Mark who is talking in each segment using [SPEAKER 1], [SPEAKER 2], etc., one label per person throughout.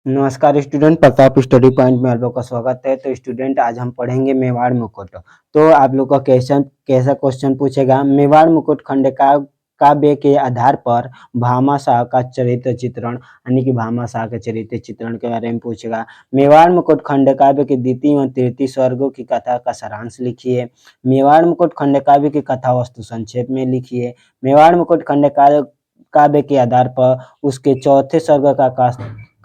[SPEAKER 1] नमस्कार student, Pratap study point में आप लोग का स्वागत है। तो स्टूडेंट, आज हम पढ़ेंगे मेवाड़ मुकुट। तो आप लोग का कैसा क्वेश्चन पूछेगा, मेवाड़ मुकुट खंड काव्य के आधार पर भामाशाह का चरित्र चित्रण, यानी कि भामाशाह के चरित्र चित्रण के बारे में पूछेगा। मेवाड़ मुकुट खंड काव्य के द्वितीय और तृतीय स्वर्गों की कथा का सारांश लिखिए। मेवाड़ मुकुट खंड काव्य की कथा वस्तु संक्षेप में लिखिए। मेवाड़ मुकुट खंड काव्य के आधार पर उसके चौथे स्वर्ग का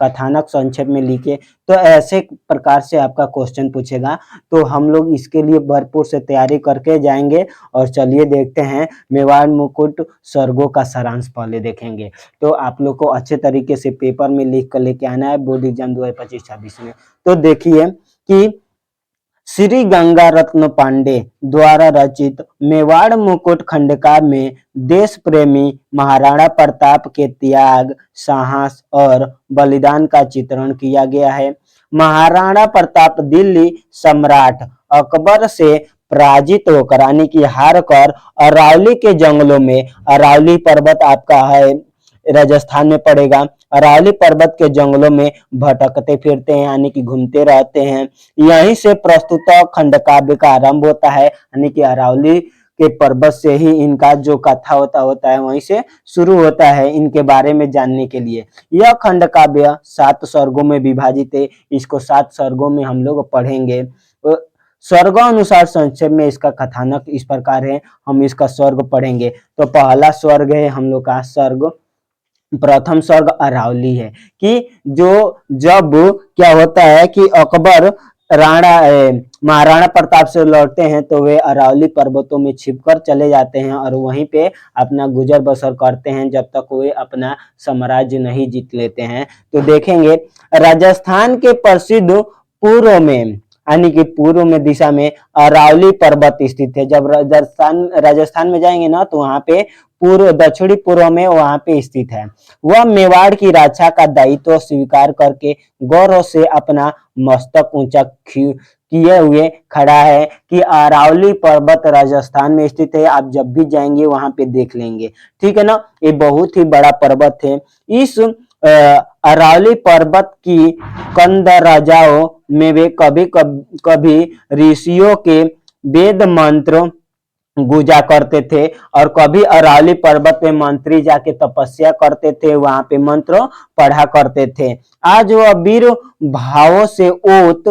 [SPEAKER 1] कथानक संक्षेप में लिखे। तो ऐसे प्रकार से आपका क्वेश्चन पूछेगा, तो हम लोग इसके लिए भरपूर से तैयारी करके जाएंगे। और चलिए देखते हैं, मेवाड़ मुकुट स्वर्गों का सारांश पहले देखेंगे। तो आप लोग को अच्छे तरीके से पेपर में लिख कर लेके आना है बोर्ड एग्जाम 2025-26 में। तो देखिए कि श्री गंगा रत्न पांडे द्वारा रचित मेवाड़ मुकुट खंडकाव्य में देश प्रेमी महाराणा प्रताप के त्याग, साहस और बलिदान का चित्रण किया गया है। महाराणा प्रताप दिल्ली सम्राट अकबर से पराजित होकर, यानी कि हार कर, अरावली के जंगलों में, अरावली पर्वत आपका है राजस्थान में पड़ेगा, अरावली पर्वत के जंगलों में भटकते फिरते हैं, यानी कि घूमते रहते हैं। यहीं से प्रस्तुत खंड काव्य का आरंभ होता है, यानी कि अरावली के पर्वत से ही इनका जो कथा होता है वहीं से शुरू होता है इनके बारे में जानने के लिए। यह खंड काव्य 7 सर्गों में विभाजित है। इसको 7 सर्गों में हम लोग पढ़ेंगे। स्वर्ग अनुसार संक्षेप में इसका कथानक इस प्रकार है, हम इसका स्वर्ग पढ़ेंगे। तो पहला स्वर्ग है हम लोग का स्वर्ग, प्रथम स्वर्ग अरावली है। कि जब क्या होता है कि अकबर महाराणा प्रताप से लौटते हैं तो वे अरावली पर्वतों में छिपकर चले जाते हैं और वहीं पे अपना गुजर बसर करते हैं जब तक वे अपना साम्राज्य नहीं जीत लेते हैं। तो देखेंगे राजस्थान के प्रसिद्ध पूर्व में, यानी कि पूर्व में दिशा में अरावली पर्वत स्थित है। जब राजस्थान में जाएंगे ना तो वहां पे पूर्व दक्षिणी पूर्व में वहां पे स्थित है। वह मेवाड़ की रक्षा का दायित्व स्वीकार करके गौरव से अपना मस्तक ऊंचा किए हुए खड़ा है। कि अरावली पर्वत राजस्थान में स्थित है, आप जब भी जाएंगे वहां पे देख लेंगे, ठीक है ना। ये बहुत ही बड़ा पर्वत है। इस अरावली पर्वत की कंद राजाओं में वे कभी ऋषियों के वेद मंत्र गुजा करते थे और कभी अरावली पर्वत पे मंत्री जाके तपस्या करते थे, वहां पे मंत्र पढ़ा करते थे। आज वह वीर भावों से ओत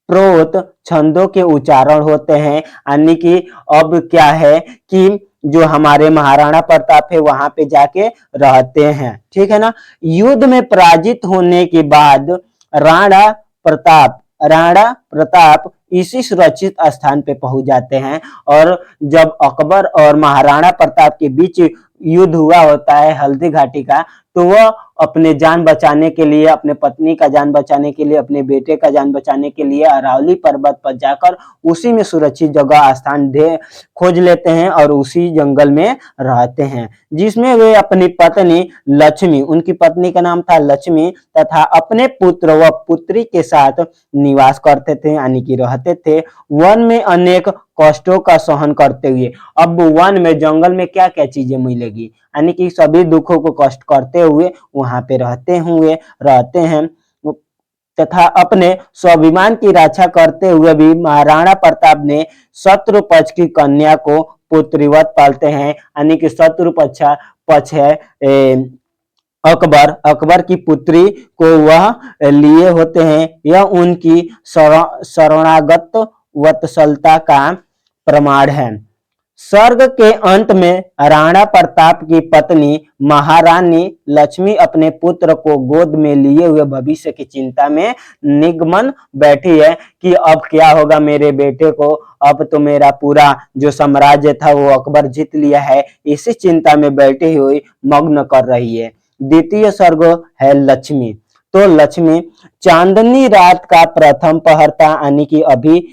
[SPEAKER 1] प्रोत छंदों के उच्चारण होते हैं, यानी कि अब क्या है कि जो हमारे महाराणा प्रताप है वहां पे जाके रहते हैं, ठीक है ना। युद्ध में पराजित होने के बाद राणा प्रताप इसी सुरक्षित स्थान पे पहुंच जाते हैं। और जब अकबर और महाराणा प्रताप के बीच युद्ध हुआ होता है हल्दी घाटी का, तो वह अपने जान बचाने के लिए, अपने पत्नी का जान बचाने के लिए, अपने बेटे का जान बचाने के लिए अरावली पर्वत पर जाकर उसी में सुरक्षित जगह स्थान खोज लेते हैं और उसी जंगल में रहते हैं, जिसमें वे अपनी पत्नी लक्ष्मी, उनकी पत्नी का नाम था लक्ष्मी, तथा अपने पुत्र व पुत्री के साथ निवास करते थे, यानी कि रहते थे। वन में अनेक कष्टों का सहन करते हुए, अब वन में जंगल में क्या क्या चीजें मिलेगी, यानी कि सभी दुखों को कष्ट करते हुए वहां पे रहते हैं तथा अपने स्वाभिमान की रक्षा करते हुए भी महाराणा प्रताप ने शत्रु पक्ष की कन्या को पुत्रीवत पालते हैं, यानी कि शत्रु पक्ष है अकबर की पुत्री को वह लिए होते हैं। यह उनकी शरणागत वत्सलता का प्रमाण है। सर्ग के अंत में राणा प्रताप की पत्नी महारानी लक्ष्मी अपने पुत्र को गोद में लिए हुए भविष्य की चिंता में निगमन बैठी है कि अब क्या होगा मेरे बेटे को, अब तो मेरा पूरा जो साम्राज्य था वो अकबर जीत लिया है, इसी चिंता में बैठी हुई मग्न कर रही है। द्वितीय सर्ग है लक्ष्मी। तो लक्ष्मी चांदनी रात का प्रथम पहर था, यानी कि अभी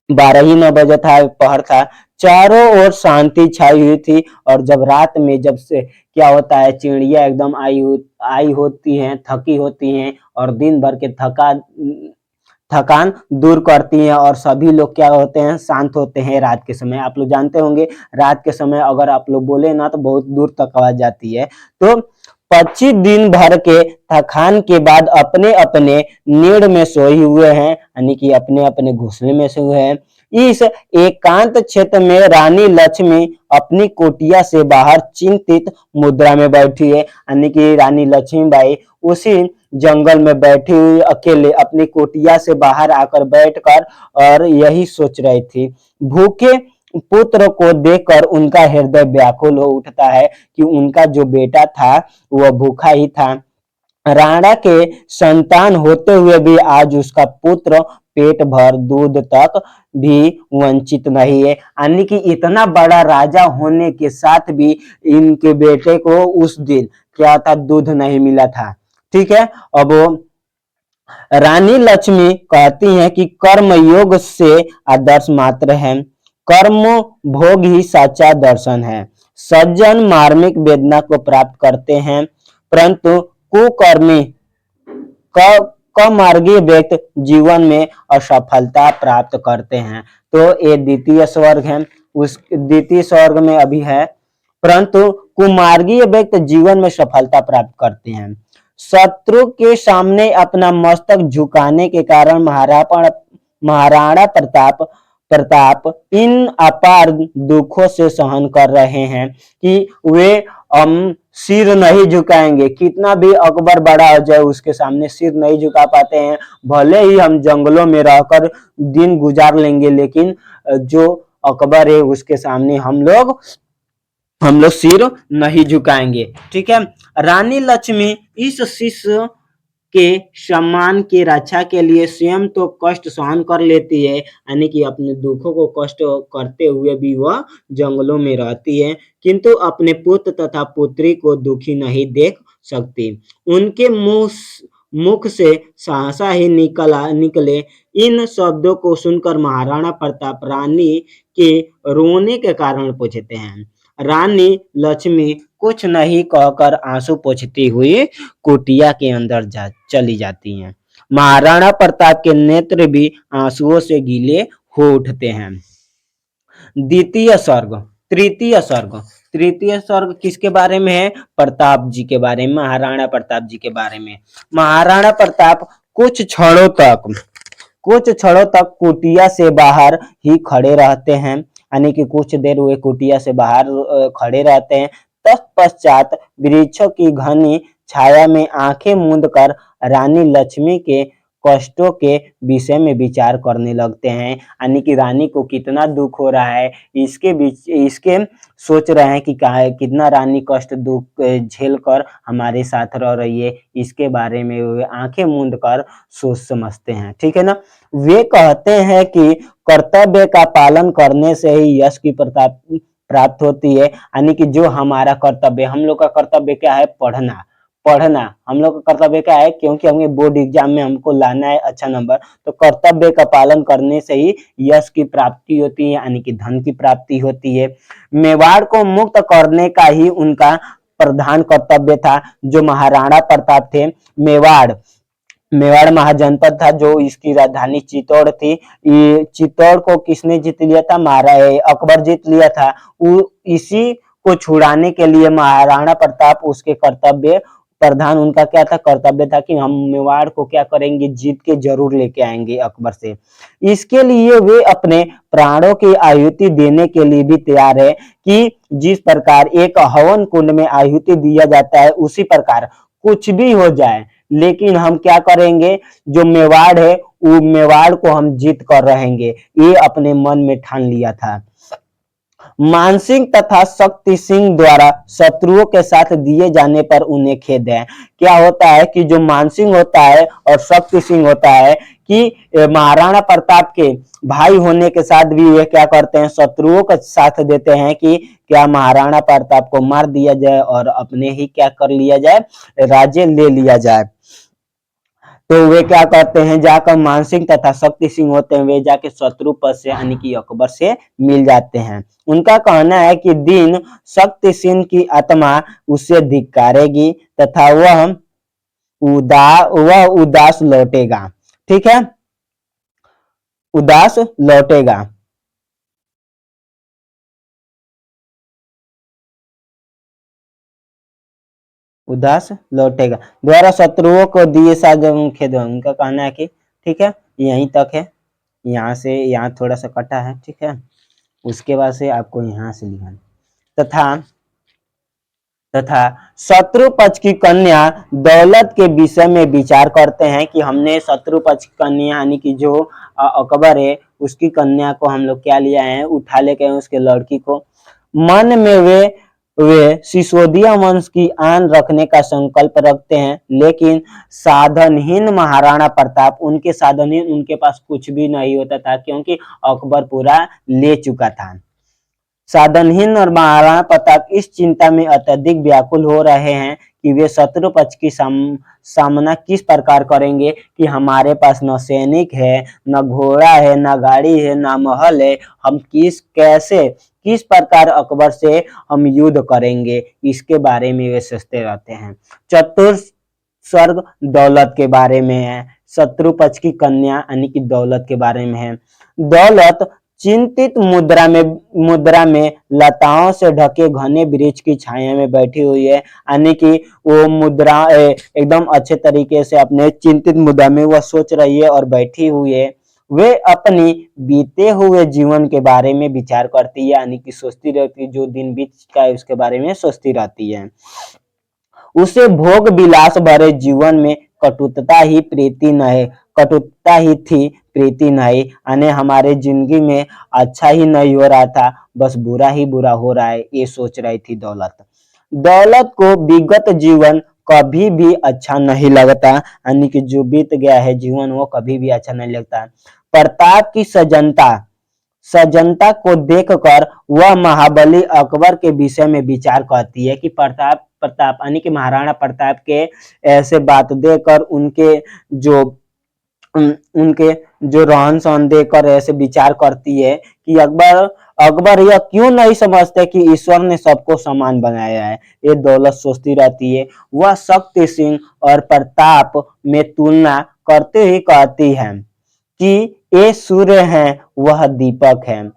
[SPEAKER 1] 12 ही 9 बजे था, पहर था। चारों ओर शांति छाई हुई थी और जब रात में जब से क्या होता है, चिड़िया एकदम आई होती हैं, थकी होती हैं और दिन भर के थकान दूर करती हैं और सभी लोग क्या होते हैं, शांत होते हैं रात के समय। आप लोग जानते होंगे रात के समय अगर आप लोग बोले ना तो बहुत दूर तक आवाज जाती है। तो पक्षी दिन भर के थकान के बाद अपने अपने नीड़ में सोए हुए हैं, यानी कि अपने अपने घोंसले में सोए हैं। इस एकांत क्षेत्र में रानी लक्ष्मी अपनी कुटिया से बाहर चिंतित मुद्रा में बैठी है, यानी कि रानी लक्ष्मीबाई उसी जंगल में बैठी हुई अकेले अपनी कुटिया से बाहर आकर बैठकर और यही सोच रही थी। भूखे पुत्र को देखकर उनका हृदय व्याकुल हो उठता है कि उनका जो बेटा था वह भूखा ही था। राणा के संतान होते हुए भी आज उसका पुत्र पेट भर दूध तक भी वंचित नहीं है, यानी कि इतना बड़ा राजा होने के साथ भी इनके बेटे को उस दिन क्या था, दूध नहीं मिला था। ठीक है। अब रानी लक्ष्मी कहती हैं कि कर्म योग से आदर्श मात्र है, कर्म भोग ही साचा दर्शन है। सज्जन मार्मिक वेदना को प्राप्त करते हैं, परंतु कुकर्मी कमार्गीय व्यक्ति जीवन में असफलता प्राप्त करते हैं। तो ये द्वितीय स्वर्ग है, उस द्वितीय स्वर्ग में अभी है, परंतु कुमार्गीय व्यक्ति जीवन में सफलता प्राप्त करते हैं। शत्रु के सामने अपना मस्तक झुकाने के कारण महाराणा प्रताप प्रताप इन अपार दुखों से सहन कर रहे हैं कि वे हम सिर नहीं झुकाएंगे, कितना भी अकबर बड़ा हो जाए उसके सामने सिर नहीं झुका पाते हैं। भले ही हम जंगलों में रहकर दिन गुजार लेंगे, लेकिन जो अकबर है उसके सामने हम लोग सिर नहीं झुकाएंगे। ठीक है। रानी लक्ष्मी इस शिष्य के सम्मान की रक्षा के लिए स्वयं तो कष्ट सहन कर लेती है, यानी कि अपने दुखों को कष्ट करते हुए भी वह जंगलों में रहती है, किंतु अपने पुत्र तथा पुत्री को दुखी नहीं देख सकती। उनके मुख से सहसा ही निकले इन शब्दों को सुनकर महाराणा प्रताप रानी के रोने के कारण पूछते हैं। रानी लक्ष्मी कुछ नहीं कहकर आंसू पोंछती हुई कुटिया के अंदर चली जाती हैं। महाराणा प्रताप के नेत्र भी आंसुओं से गीले हो उठते हैं। द्वितीय स्वर्ग, तृतीय स्वर्ग किसके बारे में है? प्रताप जी के बारे में, महाराणा प्रताप जी के बारे में। महाराणा प्रताप कुछ क्षणों तक कुटिया से बाहर ही खड़े रहते हैं, यानी कि कुछ देर वे कुटिया से बाहर खड़े रहते हैं। तत्पश्चात वृक्षों की घनी छाया में आंखें मूंद कर रानी लक्ष्मी के कष्टों के विषय में विचार करने लगते हैं, यानी कि रानी को कितना दुख हो रहा है इसके सोच रहे हैं कि कितना रानी कष्ट दुख झेल कर हमारे साथ रह रही है, इसके बारे में वे आंखें मूंद कर सोच समझते हैं। ठीक है ना। वे कहते हैं कि कर्तव्य का पालन करने से ही यश की प्राप्त होती है, यानी कि जो हमारा कर्तव्य, हम लोग का कर्तव्य क्या है? पढ़ना हम लोग का कर्तव्य क्या है? क्योंकि हमें बोर्ड एग्जाम में हमको लाना है अच्छा नंबर, तो कर्तव्य का पालन करने से ही यश की प्राप्ति होती है, यानी कि धन की प्राप्ति होती है। मेवाड़ को मुक्त करने का ही उनका प्रधान कर्तव्य था। जो महाराणा प्रताप थे, मेवाड़ महाजनपद था जो इसकी राजधानी चित्तौड़ थी। ये चित्तौड़ को किसने जीत लिया था? अकबर जीत लिया था। इसी को छुड़ाने के लिए महाराणा प्रताप उसके कर्तव्य प्रधान उनका क्या था? कर्तव्य था कि हम मेवाड़ को क्या करेंगे? जीत के जरूर लेके आएंगे अकबर से। इसके लिए वे अपने प्राणों की आहुति देने के लिए भी तैयार है कि जिस प्रकार एक हवन कुंड में आहुति दिया जाता है उसी प्रकार कुछ भी हो जाए, लेकिन हम क्या करेंगे? जो मेवाड़ है वो मेवाड़ को हम जीत कर रहेंगे, ये अपने मन में ठान लिया था। मानसिंह तथा शक्ति सिंह द्वारा शत्रुओं के साथ दिए जाने पर उन्हें खेद है। क्या होता है कि जो मानसिंह होता है और शक्ति सिंह होता है कि महाराणा प्रताप के भाई होने के साथ भी वे क्या करते हैं? शत्रुओं का साथ देते हैं कि क्या महाराणा प्रताप को मार दिया जाए और अपने ही क्या कर लिया जाए? राज्य ले लिया जाए। तो वे क्या करते हैं? जाकर मानसिंह तथा शक्ति सिंह होते हैं, वे जाके शत्रु पद से यानी कि अकबर से मिल जाते हैं। उनका कहना है कि दिन शक्ति सिंह की आत्मा उसे धिक्कारेगी तथा वह उदास लौटेगा। ठीक है, उदास लौटेगा। उदास लौटेगा। द्वारा शत्रुओं को दिए साजन खेद, उनका कहना है कि ठीक है यहीं तक है, यहाँ से यहाँ थोड़ा सा कटा है, ठीक है। उसके बाद से आपको यहाँ से लिखना तथा तथा शत्रु पक्ष की कन्या दौलत के विषय में विचार करते हैं कि हमने शत्रु पक्ष की कन्या यानी कि जो अकबर है उसकी कन्या को हम लोग क्या लिया है, उठा लेके उसके लड़की को। मन में वे सिसोदिया वंश की आन रखने का संकल्प रखते हैं, लेकिन साधनहीन महाराणा प्रताप, उनके साधनहीन, उनके पास कुछ भी नहीं होता था क्योंकि अकबर पूरा ले चुका था। साधनहीन और महाराणा प्रताप इस चिंता में अत्यधिक व्याकुल हो रहे हैं कि वे शत्रु पक्ष की सामना किस प्रकार करेंगे कि हमारे पास न सैनिक है, न घोड़ा है, न गाड़ी है, न महल है, हम किस प्रकार अकबर से हम युद्ध करेंगे, इसके बारे में वे सोचते रहते हैं। चतुर्थ स्वर्ग दौलत के बारे में है, शत्रु पक्ष की कन्या यानी कि दौलत के बारे में है। दौलत चिंतित मुद्रा में लताओं से ढके घने वृक्ष की छाया में बैठी हुई है, यानी कि वो मुद्रा एकदम अच्छे तरीके से अपने चिंतित मुद्रा में वह सोच रही है और बैठी हुई है। वे अपनी बीते हुए जीवन के बारे में विचार करती है, यानी कि सोचती रहती है, जो दिन बीत चुका है उसके बारे में सोचती रहती है। उसे भोग विलास भरे जीवन में कटुता ही थी, प्रीति नहीं, यानी हमारे जिंदगी में अच्छा ही नहीं हो रहा था, बस बुरा ही बुरा हो रहा है, ये सोच रही थी दौलत। दौलत को विगत जीवन कभी भी अच्छा नहीं लगता, यानी कि जो बीत गया है जीवन वो कभी भी अच्छा नहीं लगता। प्रताप की सजनता को देखकर वह महाबली अकबर के विषय में विचार करती है कि प्रताप यानी कि महाराणा प्रताप के ऐसे बात देकर उनके जो रहन सहन देकर ऐसे विचार करती है कि अकबर यह क्यों नहीं समझते कि ईश्वर ने सबको समान बनाया है। ये दौलत सोचती रहती है। वह शक्ति सिंह और प्रताप में तुलना करते ही कहती है कि ये सूर्य हैं, वह दीपक है।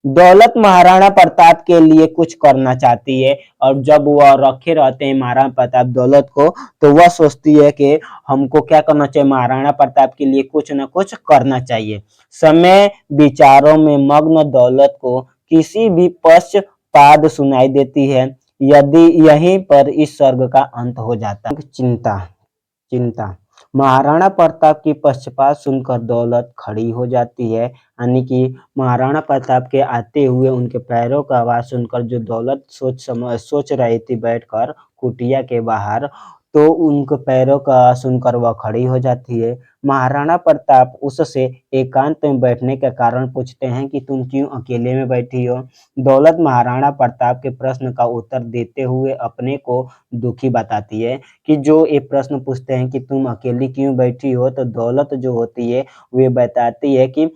[SPEAKER 1] दौलत महाराणा प्रताप के लिए कुछ करना चाहती है और जब वह रखे रहते हैं महाराणा प्रताप दौलत को, तो वह सोचती है कि हमको क्या करना चाहिए, महाराणा प्रताप के लिए कुछ न कुछ करना चाहिए। समय विचारों में मग्न दौलत को किसी भी पक्षपात सुनाई देती है, यदि यहीं पर इस स्वर्ग का अंत हो जाता। चिंता महाराणा प्रताप की पक्षपात सुनकर दौलत खड़ी हो जाती है, यानी कि महाराणा प्रताप के आते हुए उनके पैरों का आवाज सुनकर जो दौलत सोच रही थी बैठकर कुटिया के बाहर, तो उनके पैरों का आवाज सुनकर वह खड़ी हो जाती है। महाराणा प्रताप उससे एकांत में बैठने का कारण पूछते हैं कि तुम क्यों अकेले में बैठी हो। दौलत महाराणा प्रताप के प्रश्न का उत्तर देते हुए अपने को दुखी बताती है कि जो ये प्रश्न पूछते हैं कि तुम अकेली क्यों बैठी हो, तो दौलत जो होती है वे बताती है कि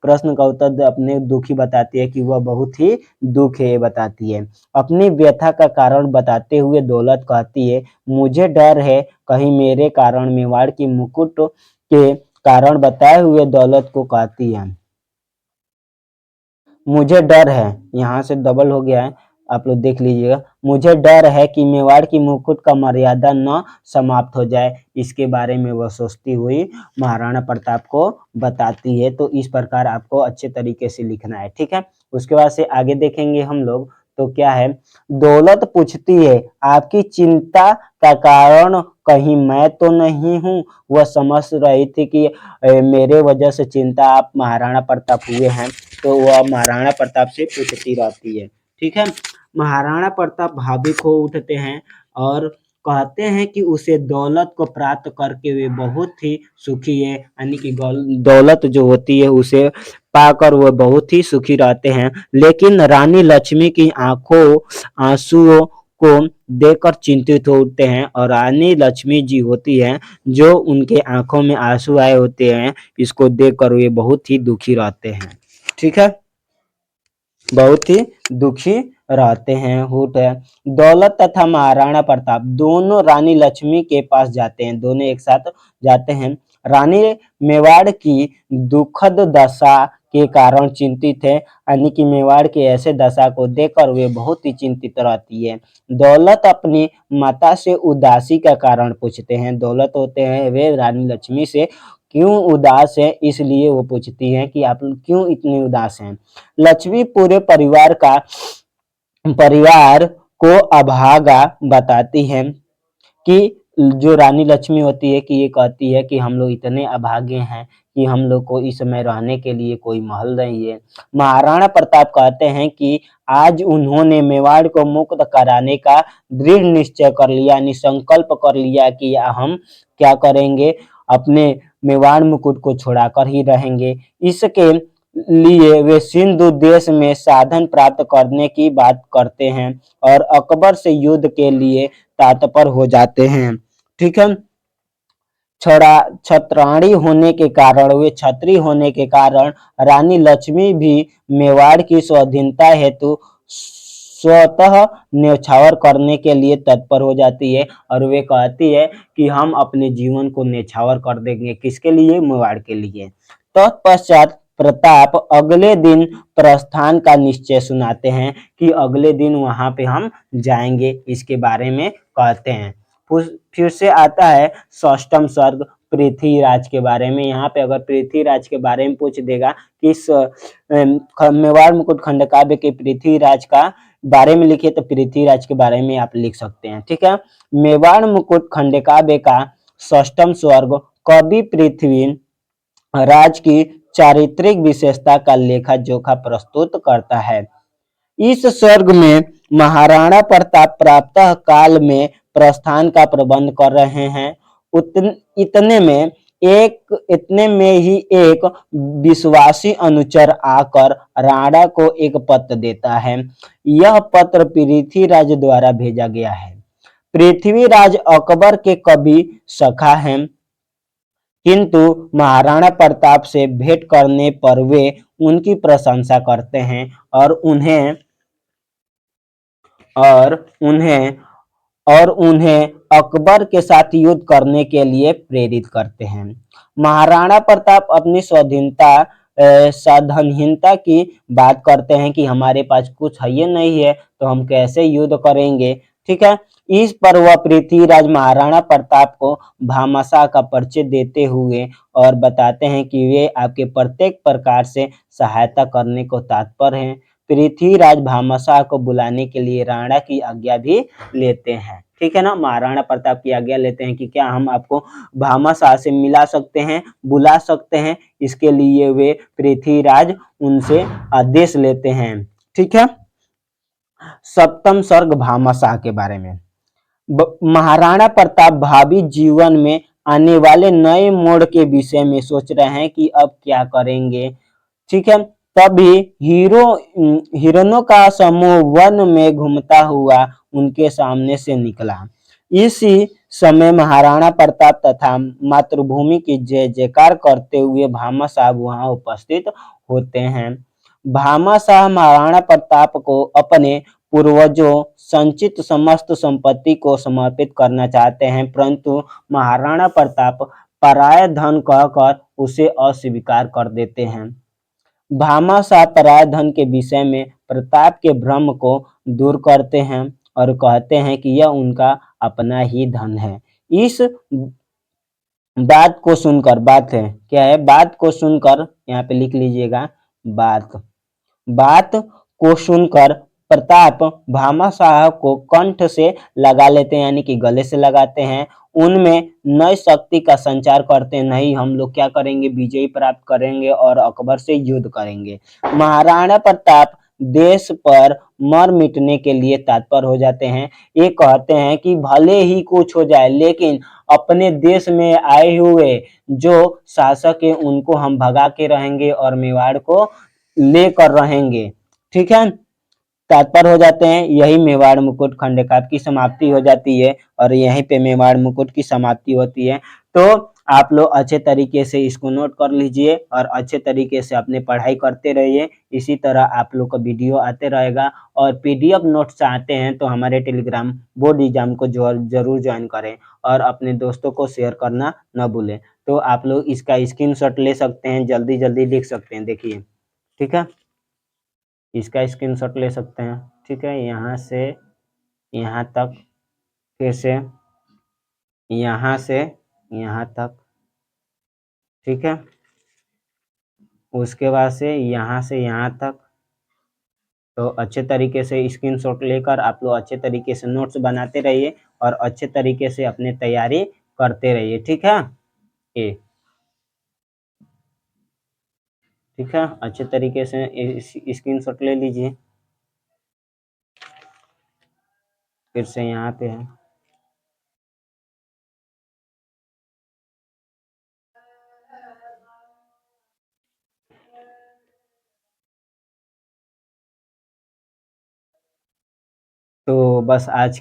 [SPEAKER 1] प्रश्न का उत्तर अपने दुखी बताती है कि वह बहुत ही दुख है बताती है। अपनी व्यथा का कारण बताते हुए दौलत कहती है, मुझे डर है कहीं मेरे कारण मेवाड़ की मुकुट के कारण बताए हुए दौलत को कहती है, मुझे डर है, यहाँ से डबल हो गया है, आप लोग देख लीजिएगा, मुझे डर है कि मेवाड़ की मुकुट का मर्यादा न समाप्त हो जाए। इसके बारे में वह सोचती हुई महाराणा प्रताप को बताती है। तो इस प्रकार आपको अच्छे तरीके से लिखना है, ठीक है। उसके बाद से आगे देखेंगे हम लोग, तो क्या है, दौलत पूछती है आपकी चिंता का कारण कहीं मैं तो नहीं हूँ। वह समझ रही थी कि मेरे वजह से चिंता आप महाराणा प्रताप हुए हैं, तो वह महाराणा प्रताप से पूछती रहती है, ठीक है। महाराणा प्रताप भावुक हो उठते हैं और कहते हैं कि उसे दौलत को प्राप्त करके वे बहुत ही सुखी है, यानी कि दौलत जो होती है उसे पाकर वह बहुत ही सुखी रहते हैं। लेकिन रानी लक्ष्मी की आंसुओं को देखकर चिंतित हो उठते हैं और रानी लक्ष्मी जी होती हैं जो उनके आंखों में आंसू आए होते हैं, इसको देखकर वे बहुत ही दुखी रहते हैं, ठीक है, बहुत ही दुखी रहते हैं। होट है, दौलत तथा महाराणा प्रताप दोनों रानी लक्ष्मी के पास जाते हैं, दोनों एक साथ जाते हैं। रानी मेवाड़ की दुखद दशा के कारण चिंतित है, यानी कि मेवाड़ की ऐसे दशा को देखकर वे बहुत ही चिंतित रहती है। दौलत अपनी माता से उदासी का कारण पूछते हैं। दौलत होते हैं वे रानी लक्ष्मी से क्यों उदास है, इसलिए वो पूछती हैं कि आप क्यों इतने उदास हैं। लक्ष्मी पूरे परिवार को अभागा बताती हैं कि जो रानी लक्ष्मी होती है कि ये कहती है कि हम लोग इतने अभागे हैं कि हम लोग को इस समय रहने के लिए कोई महल नहीं है। महाराणा प्रताप कहते हैं कि आज उन्होंने मेवाड़ को मुक्त कराने का दृढ़ निश्चय कर लिया, यानी संकल्प कर लिया कि हम क्या करेंगे, अपने मेवाड़ मुकुट को छुड़ाकर ही रहेंगे। इसके लिए वे सिंधु देश में साधन प्राप्त करने की बात करते हैं और अकबर से युद्ध के लिए तत्पर हो जाते हैं। ठीक है। छत्राणी होने के कारण, वे छत्री होने के कारण रानी लक्ष्मी भी मेवाड़ की स्वाधीनता हेतु स्वतः न्यौछावर करने के लिए तत्पर हो जाती है और वे कहती है कि हम अपने जीवन को न्यौछावर कर देंगे। किसके लिए? मेवाड़ के लिए। तत्पश्चात प्रताप अगले दिन प्रस्थान का निश्चय सुनाते हैं कि अगले दिन वहां पे हम जाएंगे, इसके बारे में कहते हैं। फिर से आता है षष्ठम सर्ग पृथ्वीराज के बारे में। यहाँ पे अगर पृथ्वीराज के बारे में पूछ देगा कि मेवाड़ मुकुट खंड काव्य के पृथ्वीराज का बारे में लिखिए, तो पृथ्वीराज के बारे में आप लिख सकते हैं। ठीक है। मेवाड़ मुकुट खंड काव्य का षष्ठम स्वर्ग कवि पृथ्वी राज की चारित्रिक विशेषता का लेखा जोखा प्रस्तुत करता है। इस स्वर्ग में महाराणा प्रताप प्रातः काल में प्रस्थान का प्रबंध कर रहे हैं। इतने में ही एक विश्वासी अनुचर आकर राणा को एक पत्र देता है। यह पत्र पृथ्वीराज द्वारा भेजा गया है। पृथ्वीराज अकबर के कवि सखा हैं, किंतु महाराणा प्रताप से भेंट करने पर वे उनकी प्रशंसा करते हैं और उन्हें अकबर के साथ युद्ध करने के लिए प्रेरित करते हैं। महाराणा प्रताप अपनी साधनहीनता की बात करते हैं कि हमारे पास कुछ है नहीं है तो हम कैसे युद्ध करेंगे। ठीक है। इस पर वह पृथ्वीराज महाराणा प्रताप को भामाशाह का परिचय देते हुए और बताते हैं कि वे आपके प्रत्येक प्रकार से सहायता करने को तत्पर हैं। पृथ्वीराज भामाशाह को बुलाने के लिए राणा की आज्ञा भी लेते हैं। ठीक है ना, महाराणा प्रताप की आज्ञा लेते हैं कि क्या हम आपको भामाशाह से मिला सकते हैं, बुला सकते हैं। इसके लिए वे पृथ्वीराज उनसे आदेश लेते हैं। ठीक है। सप्तम सर्ग भामाशाह के बारे में। महाराणा प्रताप भावी जीवन में आने वाले नए मोड़ के विषय में सोच रहे हैं कि अब क्या करेंगे। ठीक है। तभी हिरणों का समूह वन में घूमता हुआ उनके सामने से निकला। इसी समय महाराणा प्रताप तथा मातृभूमि की जय जयकार करते हुए भामाशाह वहां उपस्थित होते हैं। भामाशाह महाराणा प्रताप को अपने पूर्वजों संचित समस्त संपत्ति को समर्पित करना चाहते हैं, परंतु महाराणा प्रताप पराया धन कहकर उसे अस्वीकार कर देते हैं। भामाशाह पराया धन के विषय में प्रताप के भ्रम को दूर करते हैं और कहते हैं कि यह उनका अपना ही धन है। इस बात को सुनकर, बात है क्या है, बात को सुनकर, यहाँ पे लिख लीजिएगा, बात को सुनकर प्रताप भामाशाह को कंठ से लगा लेते हैं, यानी कि गले से लगाते हैं। उनमें नई शक्ति का संचार करते हैं, नहीं हम लोग क्या करेंगे, विजय प्राप्त करेंगे और अकबर से युद्ध करेंगे। महाराणा प्रताप देश पर मर मिटने के लिए तत्पर हो जाते हैं। ये कहते हैं कि भले ही कुछ हो जाए लेकिन अपने देश में आए हुए जो शासक है उनको हम भगा के रहेंगे और मेवाड़ को लेकर रहेंगे। ठीक है। तत्पर हो जाते हैं। यही मेवाड़ मुकुट खंड काव्य की समाप्ति हो जाती है और यहीं पे मेवाड़ मुकुट की समाप्ति होती है। तो आप लोग अच्छे तरीके से इसको नोट कर लीजिए और अच्छे तरीके से अपने पढ़ाई करते रहिए। इसी तरह आप लोग का वीडियो आते रहेगा और पीडीएफ नोट्स चाहते हैं तो हमारे टेलीग्राम बोर्ड एग्जाम को जरूर ज्वाइन करें और अपने दोस्तों को शेयर करना न भूलें। तो आप लोग इसका स्क्रीनशॉट ले सकते हैं, जल्दी जल्दी लिख सकते हैं। देखिए ठीक है, इसका स्क्रीनशॉट ले सकते हैं। ठीक है, यहाँ से यहाँ तक, फिर से यहाँ से यहाँ तक। ठीक है, उसके बाद से यहाँ तक। तो अच्छे तरीके से स्क्रीनशॉट लेकर आप लोग अच्छे तरीके से नोट्स बनाते रहिए और अच्छे तरीके से अपनी तैयारी करते रहिए। ठीक है, ये ठीक है, अच्छे तरीके से स्क्रीनशॉट ले लीजिए। फिर से यहाँ पे है। तो बस आज